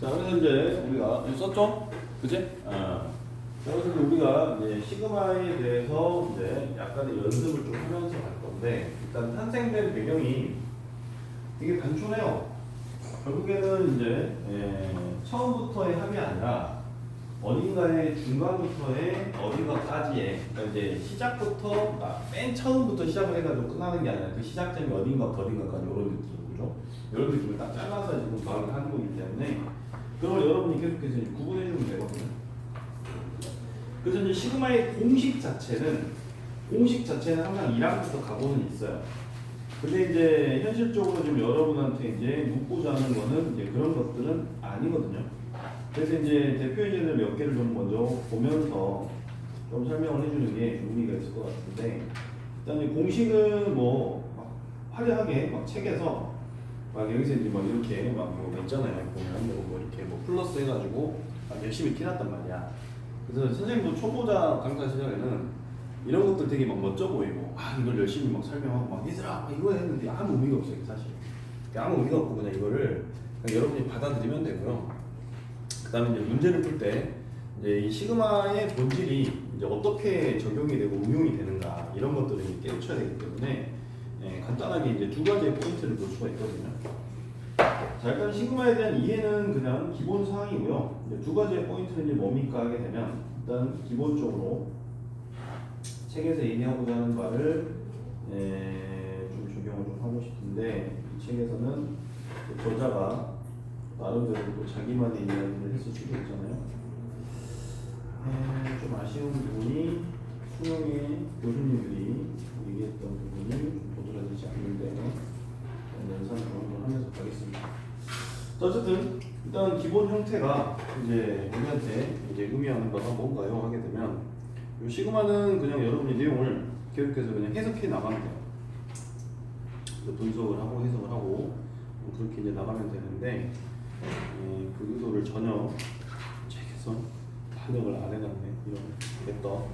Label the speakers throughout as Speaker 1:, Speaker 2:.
Speaker 1: 자, 그래서 이제 우리가 썼죠? 그지? 자, 그래서 이제 우리가 이제 시그마에 대해서 이제 약간의 연습을 좀 하면서 갈 건데, 일단 탄생된 배경이 되게 단순해요. 결국에는 이제 처음부터의 합이 아니라 어딘가의 중간부터의 어딘가까지의, 그러니까 이제 시작부터, 맨 처음부터 시작을 해가지고 끝나는 게 아니라 그 시작점이 어딘가부터 어딘가까지 이런 느낌, 그죠? 이런 느낌을 딱 잘라서 지금 말을 하는 거기 때문에 그걸 여러분이 계속해서 이제 구분해 주면 되거든요. 그래서 이제 시그마의 공식 자체는 항상 1항부터 가고는 있어요. 근데 이제 현실적으로 지금 여러분한테 이제 묻고자 하는 거는 이제 그런 것들은 아니거든요. 그래서 이제 대표 예제들 몇 개를 좀 먼저 보면서 좀 설명을 해주는 게 의미가 있을 것 같은데, 일단 이 공식은 뭐 막 화려하게 막 책에서 막 여기서 이제 막 이렇게 막뭐 있잖아요. 보면 뭐 이렇게 뭐 플러스 해가지고 막 열심히 티났단 말이야. 그래서 선생님도 초보자 강사 시절에는 이런 것들 되게 막 멋져 보이고, 이걸 열심히 막 설명하고 막 얘들아 이거 했는데 아무 의미가 없어요, 사실. 아무 의미가 없고 그냥 이거를 그냥 여러분이 받아들이면 되고요. 그다음에 이제 문제를 풀 때 이제 이 시그마의 본질이 이제 어떻게 적용이 되고 응용이 되는가 이런 것들을 이제 깨우쳐야 되기 때문에 간단하게 이제 두 가지의 포인트를 볼 수가 있거든요. 자, 일단 시그마에 대한 이해는 그냥 기본 사항이고요. 이제 두 가지의 포인트는 이제 뭡니까 하게 되면, 일단 기본적으로 책에서 얘기하고자 하는 바를 좀 적용을 좀 하고 싶은데, 이 책에서는 저자가 나름대로 또 자기만의 이야기를 했을 수도 있잖아요. 좀 아쉬운 부분이 수능의 교수님들이 얘기했던 부분이 좀 도드라지지 않는데 연산 좀 하면서 가겠습니다. 자, 어쨌든 일단 기본 형태가 이제 우리한테 이제 의미하는 바가 뭔가요? 하게 되면 이 시그마는 그냥 여러분이 내용을 계속해서 그냥 해석해 나가면 돼요. 분석을 하고 해석을 하고 그렇게 이제 나가면 되는데, 그 의도를 전혀 책에서 반영을 안 해놨네. 이런 게 또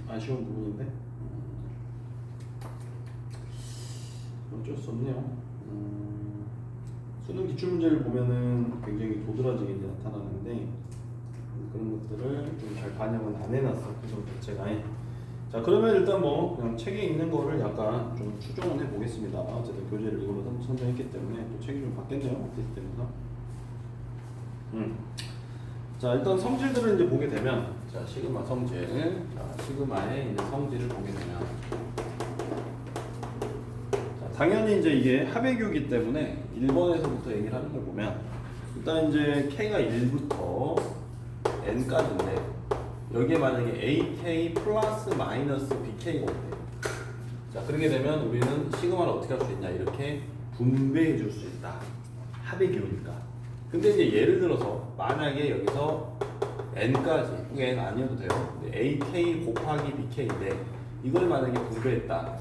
Speaker 1: 아쉬운 부분인데 어쩔 수 없네요. 수능 기출문제를 보면은 굉장히 도드라지게 나타나는데 그런 것들을 좀 잘 반영은 안 해놨어. 구성 자체가. 자, 그러면 일단 뭐 그냥 책에 있는 거를 약간 좀 추정을 해보겠습니다. 어쨌든 교재를 이걸로 선정했기 때문에 또 책이 좀 바뀌었네요. 시스템에서. 자, 일단 성질들을 이제 보게 되면, 자, 시그마 성질, 자, 시그마의 이제 성질을 보게 되면, 자, 당연히 이제 이게 합의교이기 때문에 1번에서부터 얘기를 하는 걸 보면, 일단 이제 K가 1부터 N까지인데, 여기에 만약에 AK 플러스 마이너스 BK가 온대요. 자, 그렇게 되면 우리는 시그마를 어떻게 할 수 있냐, 이렇게 분배해 줄 수 있다. 합의교니까. 근데 이제 예를 들어서 만약에 여기서 n까지, n 아니어도 돼요. ak 곱하기 bk인데 이걸 만약에 분배했다.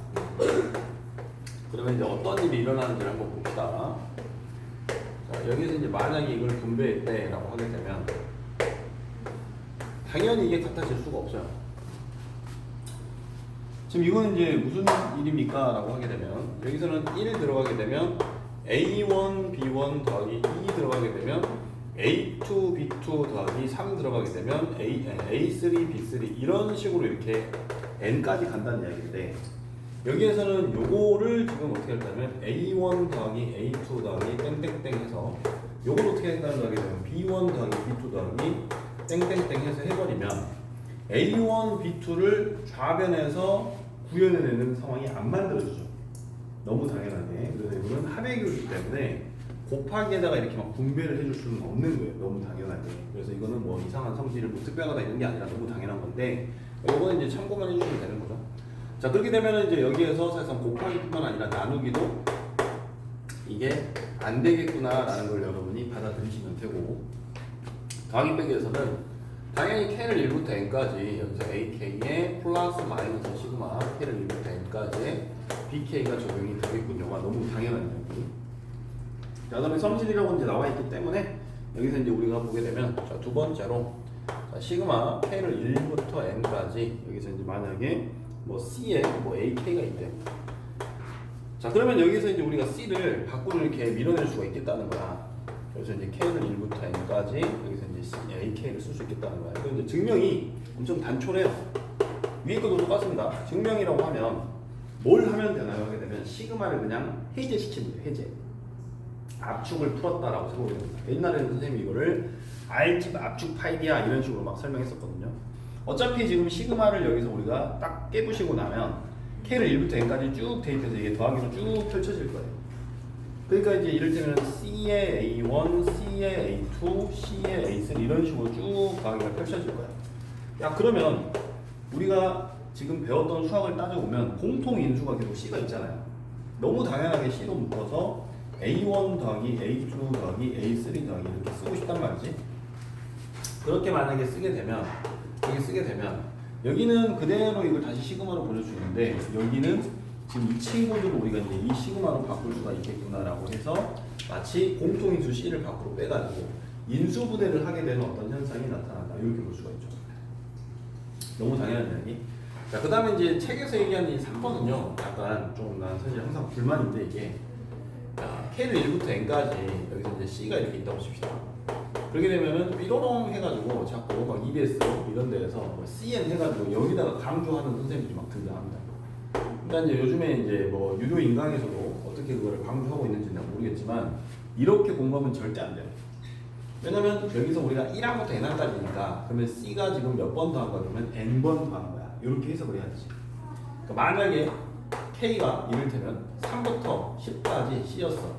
Speaker 1: 그러면 이제 어떤 일이 일어나는지를 한번 봅시다. 자, 여기서 이제 만약에 이걸 분배했대라고 하게 되면 당연히 이게 같아질 수가 없어요. 지금 이거는 이제 무슨 일입니까? 라고 하게 되면 여기서는 1 들어가게 되면 A1, B1 더하기 2 들어가게 되면 A2, B2 더하기 3 들어가게 되면 A3, B3 이런 식으로 이렇게 N까지 간다는 이야기인데, 여기에서는 요거를 지금 어떻게 할까면 A1 더하기 A2 더하기 땡땡땡 해서 요걸 어떻게 한다는 거게 되면 B1 더하기 B2 더하기 땡땡땡 해서 해버리면 A1, B2를 좌변에서 구현해내는 상황이 안 만들어지죠. 너무 당연하게. 그래서 이거는 합의교이기 때문에 곱하기에다가 이렇게 막 분배를 해줄 수는 없는 거예요. 너무 당연하게. 그래서 이거는 뭐 이상한 성질을 뭐 특별하다 이런 게 아니라 너무 당연한 건데, 이거는 이제 참고만 해주시면 되는 거죠. 자, 그렇게 되면 이제 여기에서 사실상 곱하기뿐만 아니라 나누기도 이게 안 되겠구나라는 걸 여러분이 받아들이시면 되고, 더하기 빼기에서는 당연히 K를 1부터 N까지 여기서 AK에 플러스 마이너스 시그마 K를 1부터 N까지 BK가 적용이 되겠군요가 너무 당연한 이야기. 자, 그다음에 성질이라고 이제 나와 있기 때문에 여기서 이제 우리가 보게 되면, 자, 두 번째로, 자, 시그마 K를 1부터 N까지 여기서 이제 만약에 뭐 C에 뭐 AK가 있대. 자, 그러면 여기서 이제 우리가 C를 밖으로 이렇게 밀어낼 수가 있겠다는 거야. 그래서 이제 K를 1부터 N까지 여기서 이제 AK를 쓸 수 있겠다는 거야. 그 이제 증명이 엄청 단촐해요. 위에 것도 똑같습니다. 증명이라고 하면 뭘 하면 되나요? 하게 되면 시그마를 그냥 해제시키면 돼요. 해제. 압축을 풀었다라고 생각을 합니다. 옛날에는 선생님이 이거를 R집 압축 파이디야 이런 식으로 막 설명했었거든요. 어차피 지금 시그마를 여기서 우리가 딱 깨부시고 나면 K를 1부터 N까지 쭉 대입해서 이게 더하기로 쭉 펼쳐질 거예요. 그러니까 이제 이를테면 C의 A1, C의 A2, C의 A3 이런 식으로 쭉 더하기가 펼쳐질 거예요. 야 그러면 우리가 지금 배웠던 수학을 따져보면 공통 인수가 계속 C가 있잖아요. 너무 당연하게 C로 묶어서 A1 더하기 A2 더하기 A3 더하기 이렇게 쓰고 싶단 말이지. 그렇게 만약에 쓰게 되면 여기는 그대로 이걸 다시 시그마로 보낼 수 있는데 여기는 지금 이 친구들을 우리가 이제 이 시그마로 바꿀 수가 있겠구나라고 해서 마치 공통인수 C를 밖으로 빼가지고 인수분해를 하게 되는 어떤 현상이 나타난다 이렇게 볼 수가 있죠. 너무 당연한 이야기. 자, 그 다음에 이제 책에서 얘기하는 이 3번은요 약간 좀 난 사실 항상 불만인데 이게 K를 1부터 N까지 여기서 이제 C가 이렇게 있다고 칩시다. 그렇게 되면은 삐로롱 해가지고 자꾸 막 EBS 이런 데에서 뭐 CN 해가지고 여기다가 강조하는 선생님들이 막 등장합니다. 그러니까 이제 요즘에 이제 뭐 유료 인강에서도 어떻게 그거를 강조하고 있는지는 모르겠지만 이렇게 공부하면 절대 안 돼요. 왜냐면 여기서 우리가 1항부터 N항까지니까 그러면 C가 지금 몇 번 더한 거야? 그러면 N번 더한 거야. 이렇게 해석을 해야지. 그러니까 만약에 K가 이를테면 3부터 10까지 C였어.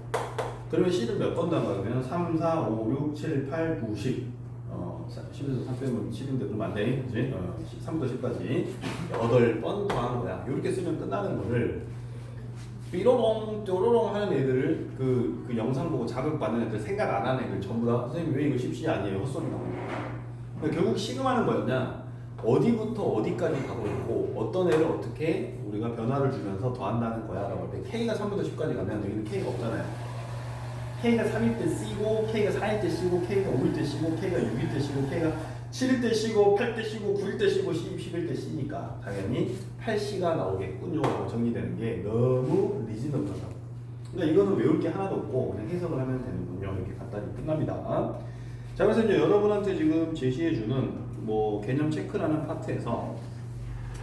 Speaker 1: 그러면 C를 몇 번 더한 거야? 그러면 3, 4, 5, 6, 7, 8, 9, 10 10에서 3 빼면 10인데 그럼 안 돼. 그치? 3부터 10까지 8번 더한 거야. 이렇게 쓰면 끝나는 거를 삐로롱 뾰로롱 하는 애들을 그 영상 보고 자극받는 애들 생각 안 하는 애들 전부 다 선생님 왜 이거 10C 아니에요? 헛소리 나오는 거야. 결국 시그마는 뭐였냐? 어디부터 어디까지 가고 있고 어떤 애를 어떻게 우리가 변화를 주면서 더한다는 거야 라고 할 때 K가 3부터 10까지 가면 여기는 K가 없잖아요. K가 3일 때 C고 K가 4일 때 C고 K가 5일 때 C고 K가 6일 때 C고 K가 7일 때 C고 8일 때 C고 9일 때 C고 10일 때 C니까 당연히 8C가 나오겠군요 라고 정리되는 게 너무 리즈너블하다. 그러니까 이거는 외울 게 하나도 없고 그냥 해석을 하면 되는군요. 이렇게 간단히 끝납니다. 자, 그래서 이제 여러분한테 지금 제시해주는 뭐 개념 체크라는 파트에서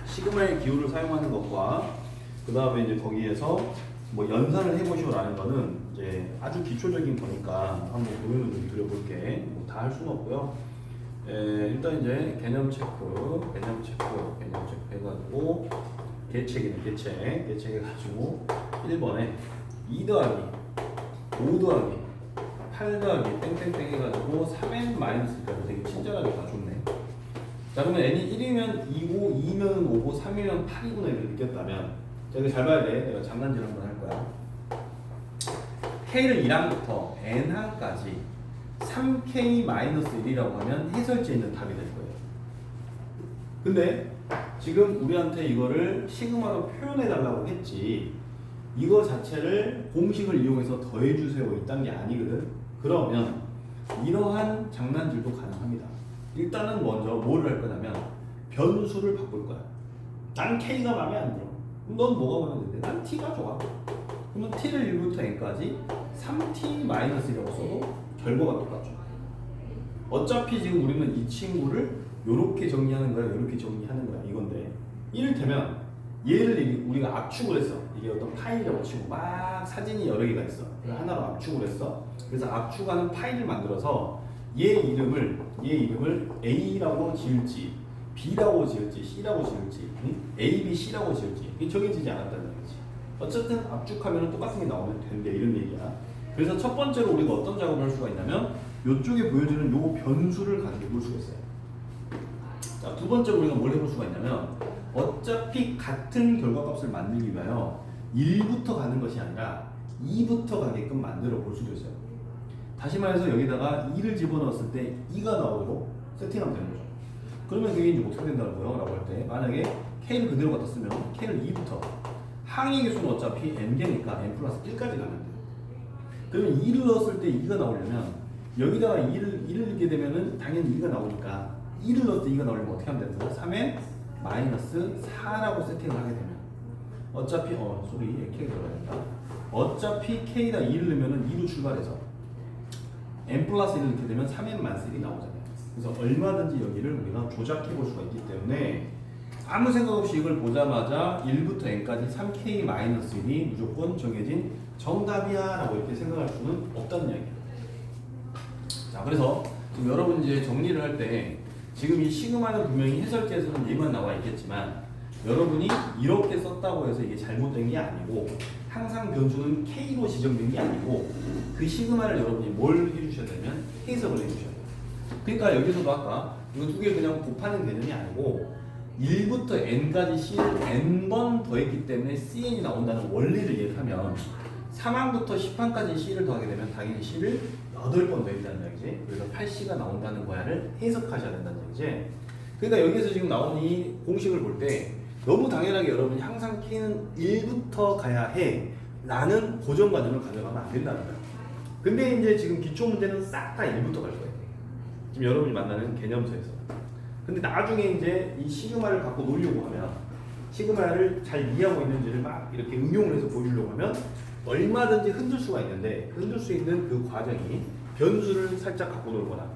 Speaker 1: 시그마의 기호를 사용하는 것과 그 다음에 이제 거기에서 뭐 연산을 해보시오라는 거는 이제 아주 기초적인 거니까 한번 고민을 좀 드려볼게. 뭐 다 할 수는 없고요. 일단 이제 개념 체크 해가지고 계책이네 계책 해가지고 1번에 2 더하기 5 더하기 8 더하기 땡땡땡 해가지고 3n 마이너스까지 되게 친절하게 다 줬네. 자 그러면 n이 1이면 2고 2면 5고 3이면 8이구나 이렇게 느꼈다면 자 이거 잘 봐야 돼. 내가 장난질 한번 할 거야. K를 1항부터 N항까지 3K-1이라고 하면 해설지에 있는 답이 될 거예요. 근데 지금 우리한테 이거를 시그마로 표현해 달라고 했지 이거 자체를 공식을 이용해서 더해주세요 이딴 게 아니거든. 그러면 이러한 장난질도 가능합니다. 일단은 먼저 뭐를 할 거냐면 변수를 바꿀 거야. 난 K가 마음에 안 들어. 넌 뭐가 마음에 드는데? 난 T가 좋아. 그러면 T를 1부터 N까지 3T-1이라고 써도 결과가 똑같죠. 어차피 지금 우리는 이 친구를 이렇게 정리하는 거야, 이렇게 정리하는 거야 이건데 이를테면 얘를 우리가 압축을 했어. 이게 어떤 파일이라고 치고 막 사진이 여러 개가 있어. 그래서 하나로 압축을 했어. 그래서 압축하는 파일을 만들어서 얘 이름을 A라고 지을지 B라고 지을지 C라고 지을지 A, B, C라고 지을지 이게 정해지지 않았다는 거지. 어쨌든 압축하면 똑같은 게 나오면 된대 이런 얘기야. 그래서 첫 번째로 우리가 어떤 작업을 할 수가 있냐면 이쪽에 보여지는 요 변수를 가지고 볼 수가 있어요. 자, 두 번째로 우리가 뭘 해볼 수가 있냐면 어차피 같은 결과값을 만들기 위하여 1부터 가는 것이 아니라 2부터 가게끔 만들어 볼 수도 있어요. 다시 말해서 여기다가 2를 집어넣었을 때 2가 나오도록 세팅하면 되는 거죠. 그러면 그게 이제 어떻게 된다고요? 라고 할 때 만약에 K를 그대로 갖다 쓰면 K를 2부터 항의 개수는 어차피 N개니까 N 플러스 1까지 가면 돼요. 그러면 2를 넣었을 때 2가 나오려면 여기다가 2를 넣게 되면은 당연히 2가 나오니까 2를 넣었을 때 2가 나오려면 어떻게 하면 되는 거야? 3에 마이너스 4라고 세팅을 하게 되면 어차피 K가 들어가야 된다. 어차피 K에다 2를 넣으면은 2로 출발해서 n 플러스 1을 이렇게 되면 3n 마이너스 1이 나오잖아요. 그래서 얼마든지 여기를 우리가 조작해 볼 수가 있기 때문에 아무 생각 없이 이걸 보자마자 1부터 n까지 3k-1이 무조건 정해진 정답이야 라고 이렇게 생각할 수는 없다는 이야기예요. 자, 그래서 지금 여러분 이제 정리를 할 때 지금 이 시그마는 분명히 해설지에서는 얘만 나와 있겠지만 여러분이 이렇게 썼다고 해서 이게 잘못된 게 아니고 항상 변수는 K로 지정된 게 아니고 그 시그마를 여러분이 뭘 해주셔야 되면 해석을 해주셔야 돼요. 그러니까 여기서도 아까 이거 두 개 그냥 곱하는 개념이 아니고 1부터 n까지 c를 n번 더했기 때문에 cn이 나온다는 원리를 이해하면 3항부터 10항까지 c를 더하게 되면 당연히 c를 8번 더했다는 얘기지. 그래서 8c가 나온다는 거야를 해석하셔야 된다는 얘기지. 그러니까 여기서 지금 나온 이 공식을 볼 때 너무 당연하게 여러분이 항상 k는 1부터 가야 해 라는 고정관념을 가져가면 안 된다는 거야. 근데 이제 지금 기초 문제는 싹 다 1부터 갈 거예요. 지금 여러분이 만나는 개념서에서. 근데 나중에 이제 이 시그마를 갖고 놀려고 하면 시그마를 잘 이해하고 있는지를 막 이렇게 응용을 해서 보여주려고 하면 얼마든지 흔들 수가 있는데 흔들 수 있는 그 과정이 변수를 살짝 갖고 놀거나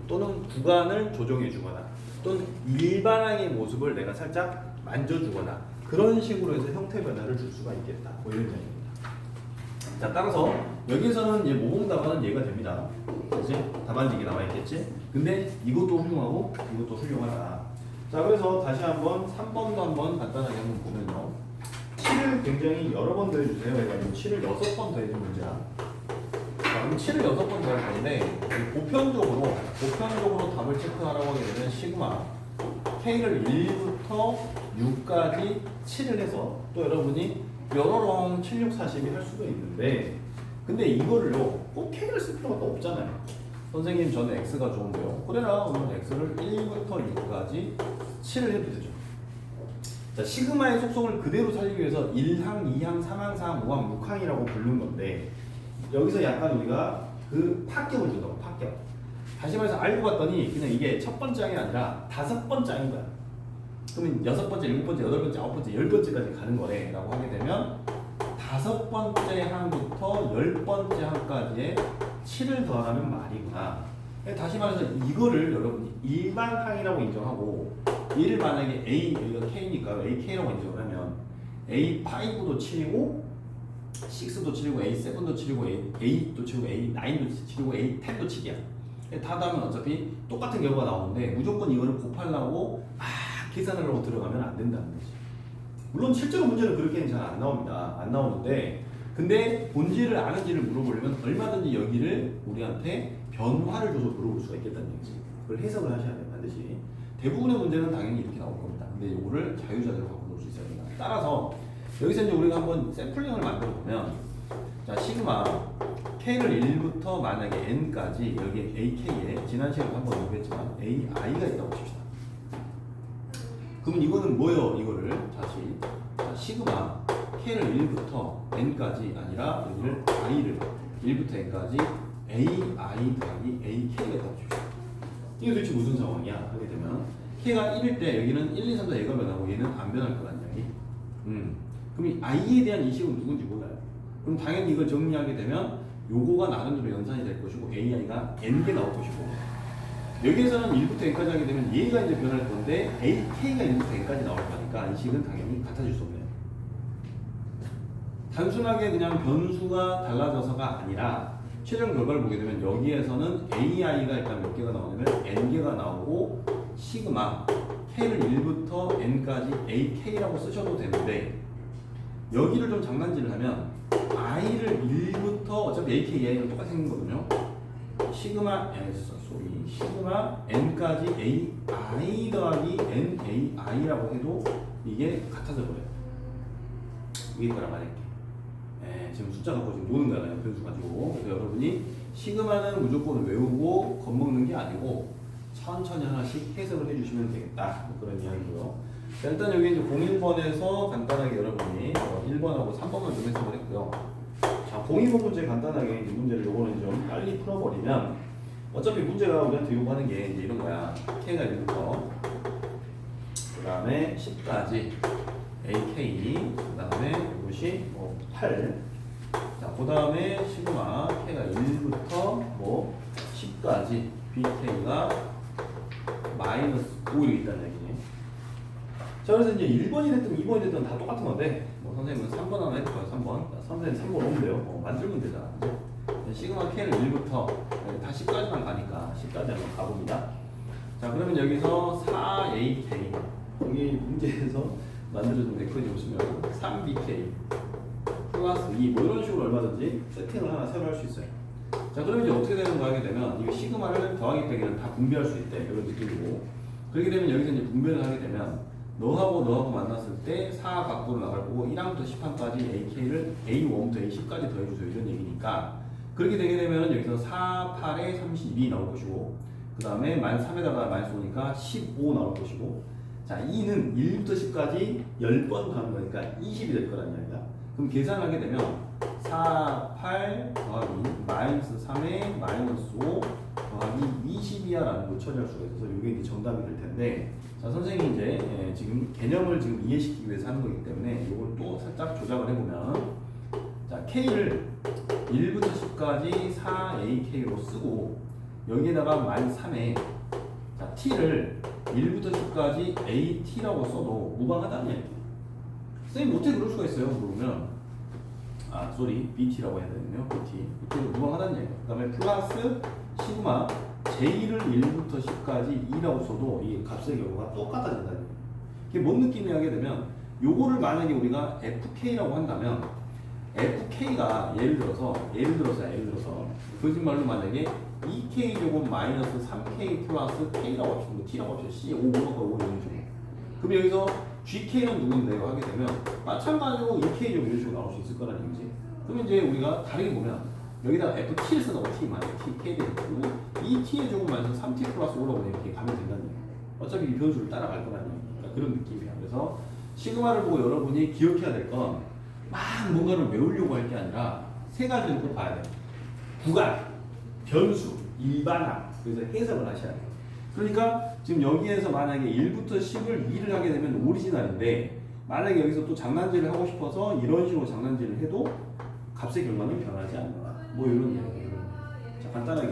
Speaker 1: 또는 구간을 조정해 주거나 또는 일반항의 모습을 내가 살짝 만져주거나 그런 식으로 해서 형태 변화를 줄 수가 있겠다. 뭐 이런 점입니다. 자, 따라서 여기서는 이제 모범답안은 이해가 됩니다. 그치? 답안지기 나와 있겠지? 근데 이것도 훌륭하고 이것도 훌륭하다. 자, 그래서 다시 한번 3번도 한번 간단하게 한번 보면요. 7을 굉장히 여러 번 더해주세요. 그러니까 7을 6번 더해준 문제야. 자, 그럼 7을 6번 더할 건데 보편적으로 답을 체크하라고 하게 되면 시그마 K를 1부터 6까지 7을 해서 또 여러분이 여러롱 7, 6, 40이 할 수도 있는데 근데 이거를요 꼭 K를 쓸 필요가 또 없잖아요. 선생님 저는 X가 좋은데요. 그래라 그러면 X를 1부터 6까지 7을 해도 되죠. 자, 시그마의 속성을 그대로 살리기 위해서 1항, 2항, 3항, 4항, 5항, 6항이라고 부른 건데 여기서 약간 우리가 그 파격을 준다고 파격. 다시 말해서 알고 봤더니 그냥 이게 첫 번째 항이 아니라 5번째 항인 거야. 그러면 6번째, 7번째, 8번째, 9번째, 10번째까지 가는 거래 라고 하게 되면 5번째 항부터 10번째 항까지의 7을 더하면 말이구나. 다시 말해서 이거를 여러분이 일반 항이라고 인정하고 얘를 만약에 A, 여기가 K니까 AK라고 인정을 하면 A5도 7이고 6도 7이고 A7도 7이고 A8도 7이고 A9도 7이고 A10도 7이야. 다 더하면 어차피 똑같은 결과가 나오는데 무조건 이거를 곱하려고 계산하려고 들어가면 안 된다는 거지. 물론 실제로 문제는 그렇게는 잘 안 나옵니다. 안 나오는데 근데 본질을 아는지를 물어보려면 얼마든지 여기를 우리한테 변화를 줘서 물어볼 수가 있겠다는 얘기지. 그걸 해석을 하셔야 돼요. 반드시. 대부분의 문제는 당연히 이렇게 나올 겁니다. 근데 이거를 자유자재로 갖고 놀 수 있어야 된다. 따라서 여기서 이제 우리가 한번 샘플링을 만들어 보면 자, 시그마 K를 1부터 만약에 N까지 여기 AK에 지난 시간에 한번 얘기했지만 AI가 있다고 칩시다. 그러면 이거는 뭐예요? 이거를 다시 자, 시그마 K를 1부터 N까지 아니라 여기를 I를 1부터 N까지 AI 더하기 AK가 있다고 칩시다. 이게 도대체 무슨 상황이야? 하게 되면 K가 1일 때 여기는 1, 2, 3, 4 얘가 변하고 얘는 안 변할 거란 이야기. 그럼 이 I에 대한 인식은 누군지 몰라요. 그럼 당연히 이걸 정리하게 되면 요거가 나름대로 연산이 될 것이고 AI가 N개 나올 것이고 여기에서는 1부터 N까지 하게 되면 얘가 이제 변할 건데 AK가 1부터 N까지 나올 거니까 인식은 당연히 같아질 수 없네요. 단순하게 그냥 변수가 달라져서가 아니라 최종 결과를 보게 되면 여기에서는 AI가 일단 몇 개가 나오냐면 N개가 나오고 시그마 K를 1부터 N까지 AK라고 쓰셔도 되는데 여기를 좀 장난질을 하면 I를 1부터 어차피 AK, AI랑 똑같이 생긴 거거든요. 시그마 N까지 AI 더하기 NAI라고 해도 이게 같아져 버려요. 이게 거라 말할게. 지금 숫자 갖고 지금 노는 거잖아요. 변수 가지고. 그래서 여러분이 시그마는 무조건 외우고 겁먹는 게 아니고 천천히 하나씩 해석을 해주시면 되겠다. 뭐 그런 이야기고요. 자, 일단 여기 이제 01번에서 간단하게 여러분이 1번하고 3번만 좀 해석을 했고요. 자, 02번 문제 간단하게 이제 문제를 요거는 좀 빨리 풀어버리면 어차피 문제가 우리한테 요구하는 게 이제 이런 거야. K가 1부터 그 다음에 10까지 AK 그 다음에 이것이 뭐 8 자, 그 다음에 시그마 K가 1부터 뭐 10까지 bk가 마이너스 5 이렇게 있다는 얘기지. 자, 그래서 이제 1번이 됐든 2번이 됐든 다 똑같은 건데, 뭐 선생님은 3번 하나 해볼까요? 3번. 선생님 3번 오면 돼요. 만들면 되잖아. 시그마 k를 1부터 다 10까지만 가니까 10까지 한번 가봅니다. 자, 그러면 여기서 4ak 여기 문제에서 만들어준 벡터지 보시면 3bk 플러스 2 뭐 이런 식으로 얼마든지 세팅을 하나 새로 할 수 있어요. 자, 그러면 이제 어떻게 되는 거 하게 되면 이거 시그마를 더하기 빼기는 다 분배할 수 있대. 이런 느낌이고, 그렇게 되면 여기서 이제 분배를 하게 되면 너하고 만났을 때 4 각도로 나갈 거고 1항부터 10항까지 ak를 a1부터 a10까지 더해주세요 이런 얘기니까, 그렇게 되게 되면 여기서 4, 8에 32 나올 것이고, 그 다음에 마이너스 3에다가 마이너스 5니까 15 나올 것이고, 자 2는 1부터 10까지 10번 가는 거니까 20이 될 거란 이야기야. 그럼 계산하게 되면 4, 8 더하기 마이너스 3에 마이너스 5 더하기 20이야 라는 걸 처리할 수가 있어서 이게 이제 정답이 될 텐데, 자 선생님이 이제 지금 개념을 지금 이해시키기 위해서 하는 거기 때문에 이걸 또 살짝 조작을 해보면, 자 k를 1부터 10까지 4ak로 쓰고 여기에다가 마이너스 3에 자 t를 1부터 10까지 at라고 써도 무방하다는 얘기예요. 선생님 어떻게 그럴 수가 있어요? 그러면 bt라고 해야 되겠네요. bt로 무방하다는 얘기예요. 그 다음에 플러스 시그마 j를 1부터 10까지 2라고 써도 이 값의 경우가 똑같아진다는 얘기예요. 이게 뭔 느낌이 하게 되면, 요거를 만약에 우리가 fk라고 한다면 fk가 예를 들어서 거짓말로 만약에 2k 제곱 마이너스 3k 플러스 k라고 합시다. 뭐 t라고 합시다. c 5 5 5 이런 식으로. 그럼 여기서 gk는 누군데요? 하게 되면 마찬가지로 2k 제곱 이런 식으로 나올 수 있을 거라는 얘기지. 그러면 이제 우리가 다르게 보면 여기다가 ft를 쓴다고 t 마이너스 t k 되고, 이 t의 제곱 마이너스 3t 플러스 5라고 이렇게 가면 된다는 얘기예요. 어차피 이 변수를 따라갈 거라는 얘기니까 그러니까 그런 느낌이야. 그래서 시그마를 보고 여러분이 기억해야 될 건 막 뭔가를 외우려고 할 게 아니라 세 가지를 꼭 봐야 돼요. 구간, 변수, 일반항. 그래서 해석을 하셔야 돼요. 그러니까 지금 여기에서 만약에 1부터 10을 2를 하게 되면 오리지널인데, 만약에 여기서 또 장난질을 하고 싶어서 이런 식으로 장난질을 해도 값의 결과는 변하지 않는다. 뭐 이런 얘기예요. 자, 간단하게